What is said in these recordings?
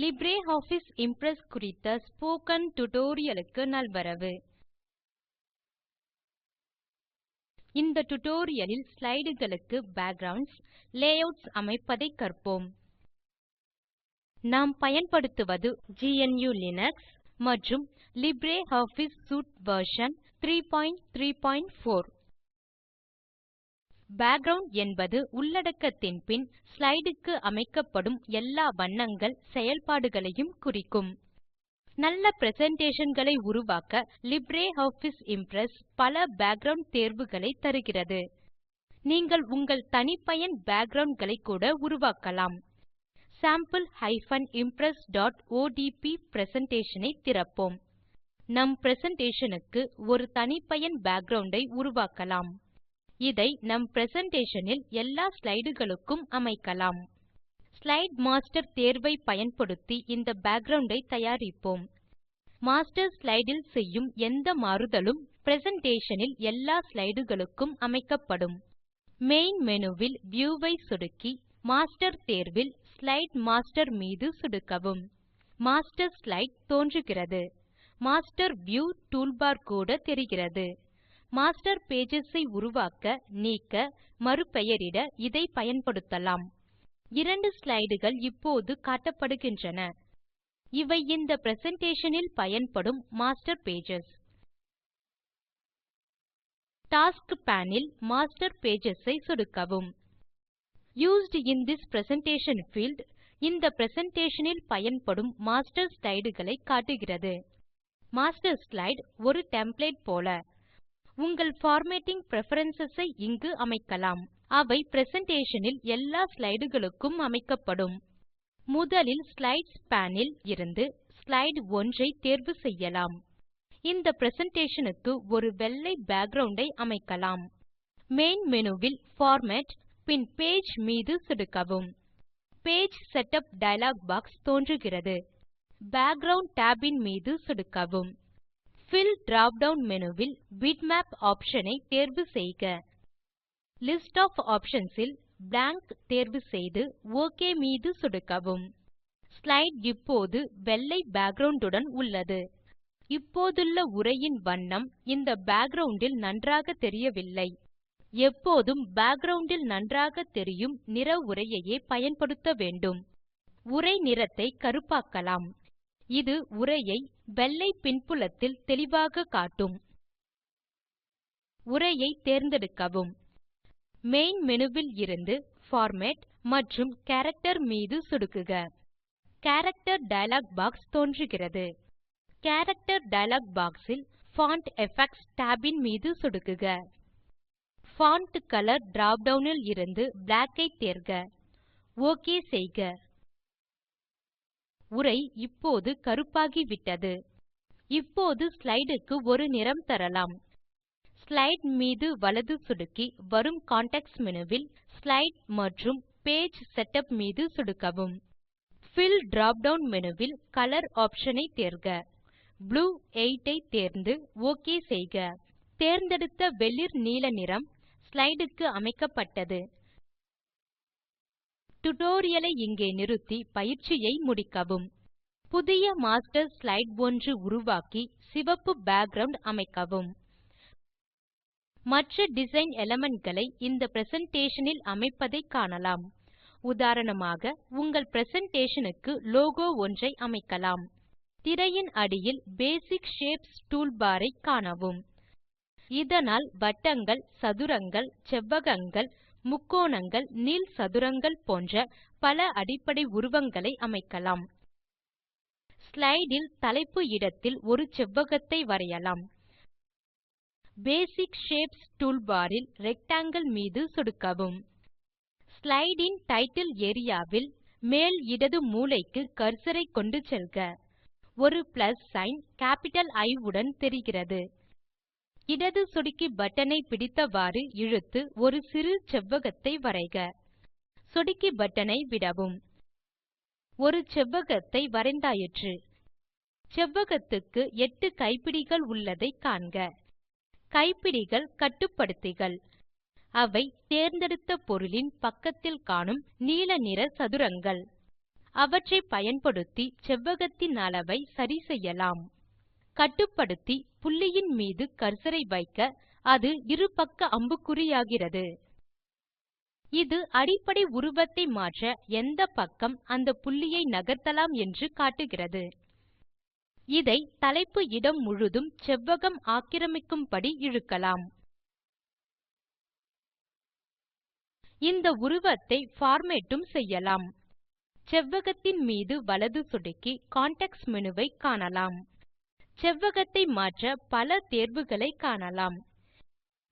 LibreOffice Impress குறித்த spoken டியூட்டோரியல்-க்கு நல்வரவு. இந்த டியூட்டோரியல்-லில் ஸ்லைடுகளுக்கு பேக்குரவுண்ட்ஸ், லேயூட்ஸ் அமைப்பதை கற்போம். நாம் பயன்படுத்துவது GNU/லினக்ஸ் மற்றும் LibreOffice சூட் வெர்ஷன் 334. பேக்கிரவுண்ட் என்பது உள்ளடக்கத்தின் பின் ஸ்லைடு-க்கு அமைக்கப்படும் எல்லா வண்ணங்கள், செயல்பாடுகளையும் குறிக்கும். நல்ல presentationகளை உருவாக்க LibreOffice Impress பல பேக்கிரவுண்ட் தேர்வுகளை தருகிறது. நீங்கள் உங்கள் தனிப்பயன் பேக்கிரவுண்ட்களை கூட உருவாக்கலாம். sample-impress.odp பிரசன்டேஷன் ஐ திறப்போம். நம் பிரசன்டேஷன் க்கு ஒரு தனிப்பயன் பேக்கிரவுண்ட் ஐ உருவாக்கலாம். இதை நம் பிரசன்டேஷன் ல் எல்லா ஸ்லைடுகளுக்கும் அமைக்கலாம். ஸ்லைடு மாஸ்டர் தேர்வை பயன்படுத்தி இந்த பேக்கிரவுண்ட் ஐ தயாரிப்போம். மாஸ்டர் ஸ்லைடு ல் செய்யும் எந்த மாறுதலும் பிரசன்டேஷன் ல் எல்லா ஸ்லைடுகளுக்கும் அமைக்கப்படும். மெயின் மேனு வில் வியூ ஐ சொடுக்கி மாஸ்டர் தேர்வில் ஸ்லைடு மாஸ்டர் மீது சொடுக்கவும். மாஸ்டர் ஸ்லைடு தோன்றுகிறது. மாஸ்டர் வியூ டூல்பார் கூட தெரிகிறது. மாஸ்டர் பேஜஸ் ஐ உருவாக்க, நீக்க, மறுபெயரிட இதை பயன்படுத்தலாம். இரண்டு ஸ்லைடுகள் இப்போது காட்டப்படுகின்றன. இவை இந்த பிரசன்டேஷன் ல் பயன்படும் மாஸ்டர் பேஜஸ். டாஸ்க்ஸ் பேன் ல் மாஸ்டர் பேஜஸ் ஐ சொடுக்கவும். Used in this presentation field இந்த பிரசன்டேஷன் ல் பயன்படும் மாஸ்டர் ஸ்லைடுகளை காட்டுகிறது. மாஸ்டர் ஸ்லைடு ஒரு டெம்ப்ளேட் போல. உங்கள் பார்மேட்டிங் பிரெஃபரன்ஸ் ஐ இங்கு அமைக்கலாம். அவை பிரசன்டேஷன் ல் எல்லா ஸ்லைடுகளுக்கும் அமைக்கப்படும். முதலில் ஸ்லைட்ஸ் பேன் ல் இருந்து ஸ்லைடு 1 ஐ தேர்வு செய்யலாம். இந்த பிரசன்டேஷன் க்கு ஒரு வெள்ளை பேக்கிரவுண்ட் ஐ அமைக்கலாம். மெயின் மேனு வில் பார்மேட், பின் பேஜ் மீது சொடுக்கவும். பேஜ் செட்டப் டயலாக் பாக்ஸ் தோன்றுகிறது. பேக்கிரவுண்ட் tab இன் மீது சொடுக்கவும். பில் drop டவுன் மேனு வில் பிட்மேப் ஆப்ஷன் ஐ தேர்வு செய்க. லிஸ்ட் ஒஃப் ஆப்ஷன்ஸ் ல் பிளாங்க் தேர்வு செய்து ஒக் மீது சொடுக்கவும். ஸ்லைடு இப்போது வெள்ளை பேக்கிரவுண்ட் உடன் உள்ளது. இப்போதுள்ள உரையின் வண்ணம் இந்த பேக்கிரவுண்ட் ல் நன்றாக தெரியவில்லை. எப்போதும் பேக்கிரவுண்ட் ல் நன்றாக தெரியும் நிற உரையையே பயன்படுத்த வேண்டும். உரை நிறத்தை கருப்பாக்கலாம். இது உரையை வெள்ளை பின்புலத்தில் தெளிவாக காட்டும். உரையை தேர்ந்தெடுக்கவும். மெயின் மேனு வில் இருந்து பார்மேட் மற்றும் கேரக்டர் மீது சொடுக்குக. கேரக்டர் டயலாக் பாக்ஸ் தோன்றுகிறது. கேரக்டர் டயலாக் பாக்ஸ் ல் பான்ட் எஃபெக்ட்ஸ் tab இன் மீது சொடுக்குக. பான்ட் கலர் drop டவுன் ல் இருந்து பிளாக் ஐ தேர்க. ஒக் செய்க. உரை இப்போது கருப்பாகிவிட்டது. இப்போது ஸ்லைடு க்கு ஒரு நிறம் தரலாம். ஸ்லைடு மீது வலது சொடுக்கி வரும் கான்டெக்ஸ்ட் மேனு வில் ஸ்லைடு மற்றும் பேஜ் செட்டப் மீது சொடுக்கவும். பில் drop டவுன் மேனு வில் கலர் ஆப்ஷன் ஐ தேர்க. ப்ளூ 8 ஐ தேர்ந்து ஒக் செய்க. தேர்ந்தெடுத்த வெளிர் நீல நிறம் ஸ்லைடு க்கு அமைக்கப்பட்டது. டியூட்டோரியல் ஐ இங்கே நிறுத்தி பயிற்சியை முடிக்கவும். புதிய மாஸ்டர் ஸ்லைடு ஒன்று உருவாக்கி சிவப்பு பேக்கிரவுண்ட் அமைக்கவும். மற்ற டிசைன் எலிமெண்ட் களை இந்த பிரசன்டேஷன் ல் அமைப்பதை காணலாம். உதாரணமாக, உங்கள் பிரசன்டேஷன் க்கு லோகோ ஒன்றை அமைக்கலாம். திரையின் அடியில் பேசிக் ஷேப்ஸ் டூல்பார் ஐ காணவும். இதனால் வட்டங்கள், சதுரங்கள், செவ்வகங்கள், முக்கோணங்கள், நீள் சதுரங்கள் போன்ற பல அடிப்படை உருவங்களை அமைக்கலாம். ஸ்லைடு ல் தலைப்பு இடத்தில் ஒரு செவ்வகத்தை வரையலாம். பேசிக் ஷேப்ஸ் டூல்பார் ல் ரெக்டாங்கில் மீது சொடுக்கவும். Slide in title area will மேல் இடது மூலைக்கு கர்சர் ஐ கொண்டு செல்க. ஒரு பிளஸ் சிக்ன் கேப்பிட்டல் I உடன் தெரிகிறது. இடது சொடுக்கி பட்டன் ஐ பிடித்தவாறு இழுத்து ஒரு சிறு செவ்வகத்தை வரைக. சொடுக்கி பட்டன் ஐ விடவும். ஒரு செவ்வகத்தை வரைந்தாயிற்று. செவ்வகத்துக்கு 8 கைப்பிடிகள் உள்ளதை காண்க. கைப்பிடிகள் கட்டுப்படுத்திகள். அவை தேர்ந்தெடுத்த பொருளின் பக்கத்தில் காணும் நீல நிற சதுரங்கள். அவற்றை பயன்படுத்தி செவ்வகத்தின் அளவை சரி செய்யலாம். கட்டுப்படுத்தி புள்ளியின் மீது கர்சரை வைக்க அது இருபக்க அம்புக்குறியாகிறது. இது அடிப்படை உருவத்தை மாற்ற எந்த பக்கம் அந்த புள்ளியை நகர்த்தலாம் என்று காட்டுகிறது. இதை தலைப்பு இடம் முழுதும் செவ்வகம் ஆக்கிரமிக்கும்படி இழுக்கலாம். இந்த உருவத்தை பார்மேட்டும் செய்யலாம். செவ்வகத்தின் மீது வலது சொடுக்கி கான்டெக்ஸ்ட் மேனு ஐ காணலாம். செவ்வகத்தை மாற்ற பல தேர்வுகளை காணலாம்.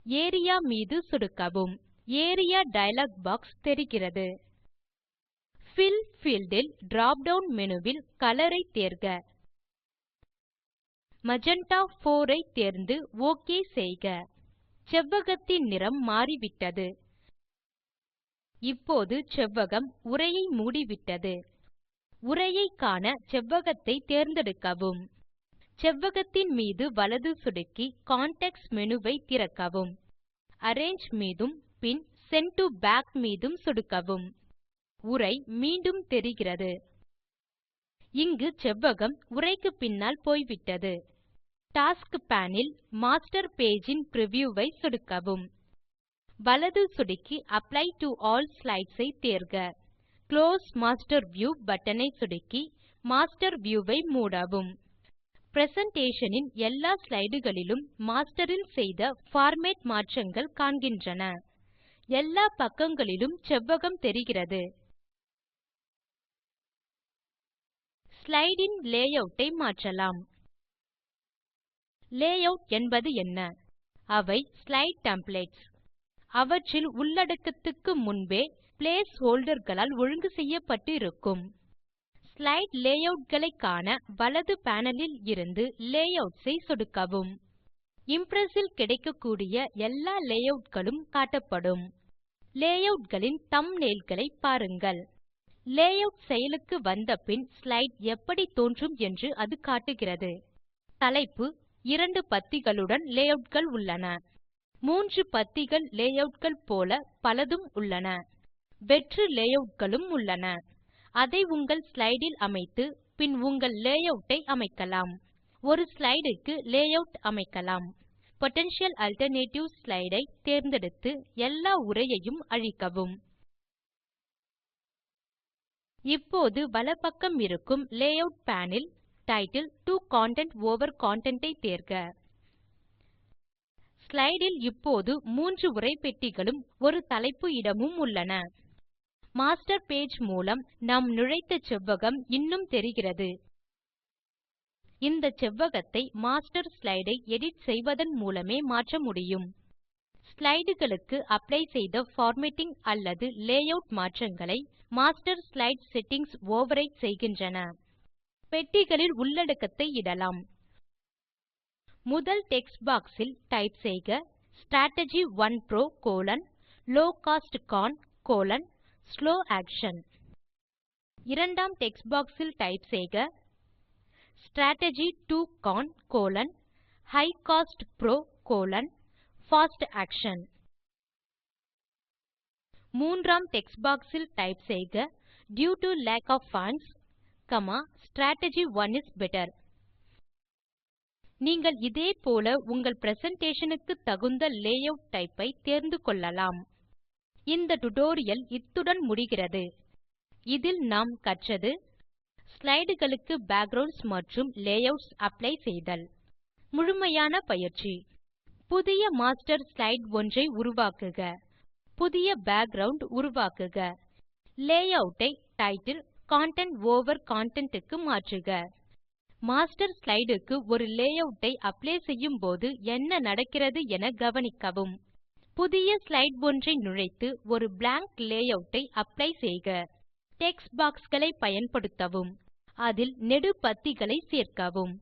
ஏரியா மீது சொடுக்கவும். ஏரியா டயலாக் பாக்ஸ் தெரிகிறது. பில் பீல்ட் இல் டிராப் டவுன் மேனு வில் கலர் ஐ தேர்க. மஜென்டா 4 ஐ தேர்ந்து ஒக் செய்க. செவ்வகத்தின் நிறம் மாறிவிட்டது. இப்போது செவ்வகம் உரையை மூடிவிட்டது. உரையை காண செவ்வகத்தை தேர்ந்தெடுக்கவும். செவ்வகத்தின் மீது வலது சொடுக்கி கான்டெக்ஸ்ட் மேனு ஐ திறக்கவும். அரேஞ்சு மீதும் பின் சென்ட் டோ பேக் மீதும் சொடுக்கவும். உரை மீண்டும் தெரிகிறது. இங்கு செவ்வகம் உரைக்கு பின்னால் போய்விட்டது. டாஸ்க்ஸ் பேன் இல் மாஸ்டர் பேஜ் இன் பிரிவ்யூ ஐ சொடுக்கவும். வலது சொடுக்கி அப்ளை டோ ஆல் ஸ்லைட்ஸ் ஐ தேர்க. குளோஸ் மாஸ்டர் வியூ பட்டன் ஐ சொடுக்கி மாஸ்டர் வியூ ஐ மூடவும். பிரசன்டேஷன் இன் எல்லா ஸ்லைடுகளிலும் மாஸ்டர் இல் செய்த பார்மேட் மாற்றங்கள் காண்கின்றன. எல்லா பக்கங்களிலும் செவ்வகம் தெரிகிறது. ஸ்லைடு இன் லேயூட் ஐ மாற்றலாம். லேயூட் என்பது என்ன? அவை ஸ்லைடு டெம்ப்ளேட்ஸ். அவற்றில் உள்ளடக்கத்துக்கு முன்பே பிளேஸ் ஹோல்டர் களால் ஒழுங்கு செய்யப்பட்டு இருக்கும். ஸ்லைடு லேயூட் களை காண வலது பேனல் இல் இருந்து லேயூட்ஸ் ஐ சொடுக்கவும். இம்ப்ரெஸ் இல் கிடைக்கக்கூடிய எல்லா லேயூட் களும் காட்டப்படும். லேயூட் களின் தம்ப்னெயில் களை பாருங்கள். லேயூட் செயலுக்கு வந்த பின் ஸ்லைடு எப்படி தோன்றும் என்று அது காட்டுகிறது. தலைப்பு 2 பத்திகளுடன் லேயூட் கள் உள்ளன. 3 பத்திகள் லேயூட் கள் போல பலதும் உள்ளன. வெற்று லேயூட் களும் உள்ளன. அதை உங்கள் ஸ்லைடு இல் அமைத்து பின் உங்கள் லேயூட் ஐ அமைக்கலாம். ஒரு ஸ்லைடு க்கு லேயூட் அமைக்கலாம். பொட்டென்ஷியல் ஆல்டர்நேட்டிவ் ஸ்லைடு ஐ தேர்ந்தெடுத்து எல்லா உரையையும் அழிக்கவும். இப்போது வலப்பக்கம் இருக்கும் லேயூட் பேன் இல் title to content over content ஐ தேர்க. ஸ்லைடு இல் இப்போது 3 உரைப்பெட்டிகளும் ஒரு தலைப்பு இடமும் உள்ளன. மாஸ்டர் பேஜ் மூலம் நாம் நுழைத்த செவ்வகம் இன்னும் தெரிகிறது. இந்த செவ்வகத்தை மாஸ்டர் ஸ்லைடு ஐ எடிட் செய்வதன் மூலமே மாற்ற முடியும். ஸ்லைடுகளுக்கு அப்ளை செய்த பார்மேட்டிங் அல்லது லேயூட் மாற்றங்களை மாஸ்டர் ஸ்லைடு செட்டிங்ஸ் ஓவர்ரைட் செய்கின்றன. பெட்டிகளில் உள்ளடக்கத்தை இடலாம். முதல் டெக்ஸ்ட் பாக்ஸ் இல் டைப் செய்க strategy 1 PRO low cost CON slow action. இரண்டாம் டெக்ஸ்ட் பாக்ஸ் இல் டைப் செய்க strategy 2 CON high cost PRO fast action. மூன்றாம் டெக்ஸ்ட் பாக்ஸ் இல் டைப் செய்க due to lack of funds, strategy 1 is better. நீங்கள் இதே போல உங்கள் பிரசன்டேஷன் க்கு தகுந்த லேயூட் டைப் ஐ தேர்ந்து கொள்ளலாம். இந்த டியூட்டோரியல் இத்துடன் முடிகிறது. இதில் நாம் கற்றது ஸ்லைடுகளுக்கு பேக்குரவுண்ட்ஸ் மற்றும் லேயூட்ஸ் அப்ளை செய்தல். முழுமையான பயிற்சி. புதிய மாஸ்டர் ஸ்லைடு ஒன்றை உருவாக்குக. புதிய பேக்கிரவுண்ட் உருவாக்குக. லேயூட் ஐ டைட்டில் கன்டென்ட் ஓவர் கன்டென்ட் க்கு மாற்றுக. மாஸ்டர் ஸ்லைடு க்கு ஒரு லேயூட் ஐ அப்ளை செய்யும் போது என்ன நடக்கிறது என கவனிக்கவும். புதிய ஸ்லைடு ஒன்றை நுழைத்து ஒரு பிளாங்க் லேயூட் ஐ அப்ளை செய்க. டெக்ஸ்ட் பாக்ஸ் களை பயன்படுத்தவும். அதில் நெடுபத்திகளை சேர்க்கவும்.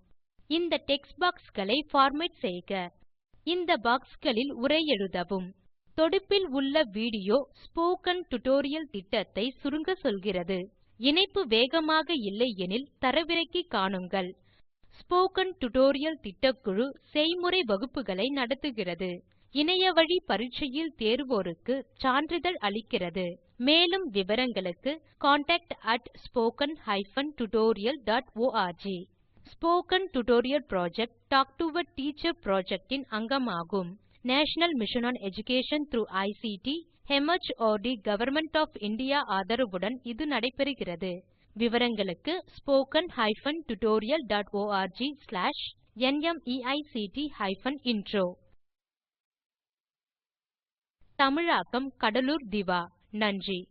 இந்த டெக்ஸ்ட் பாக்ஸ் களை பார்மேட் செய்க. இந்த பாக்ஸ் களில் உரை எழுதவும். தொடுப்பில் உள்ள வீடியோ ஸ்போக்கன் டியூட்டோரியல் திட்டத்தை சுருங்க சொல்கிறது. இணைப்பு வேகமாக இல்லையெனில் தரவிறக்கி காணுங்கள். ஸ்போக்கன் டியூட்டோரியல் திட்டக்குழு செய்முறை வகுப்புகளை நடத்துகிறது. இணையவழி பரீட்சையில் தேர்வோருக்கு சான்றிதழ் அளிக்கிறது. மேலும் விவரங்களுக்கு contact@spoken tutorial.org. Spoken tutorial project talk to a teacher project இன் அங்கமாகும். National mission on education through ICT மார்ட் கவர்ன்மென்ட் ஒஃப் இந்தியா ஆதரவுடன் இது நடைபெறுகிறது. விவரங்களுக்கு spoken tutorialorg/nmeictintro. தமிழாக்கம் கடலூர் திவா. நன்றி.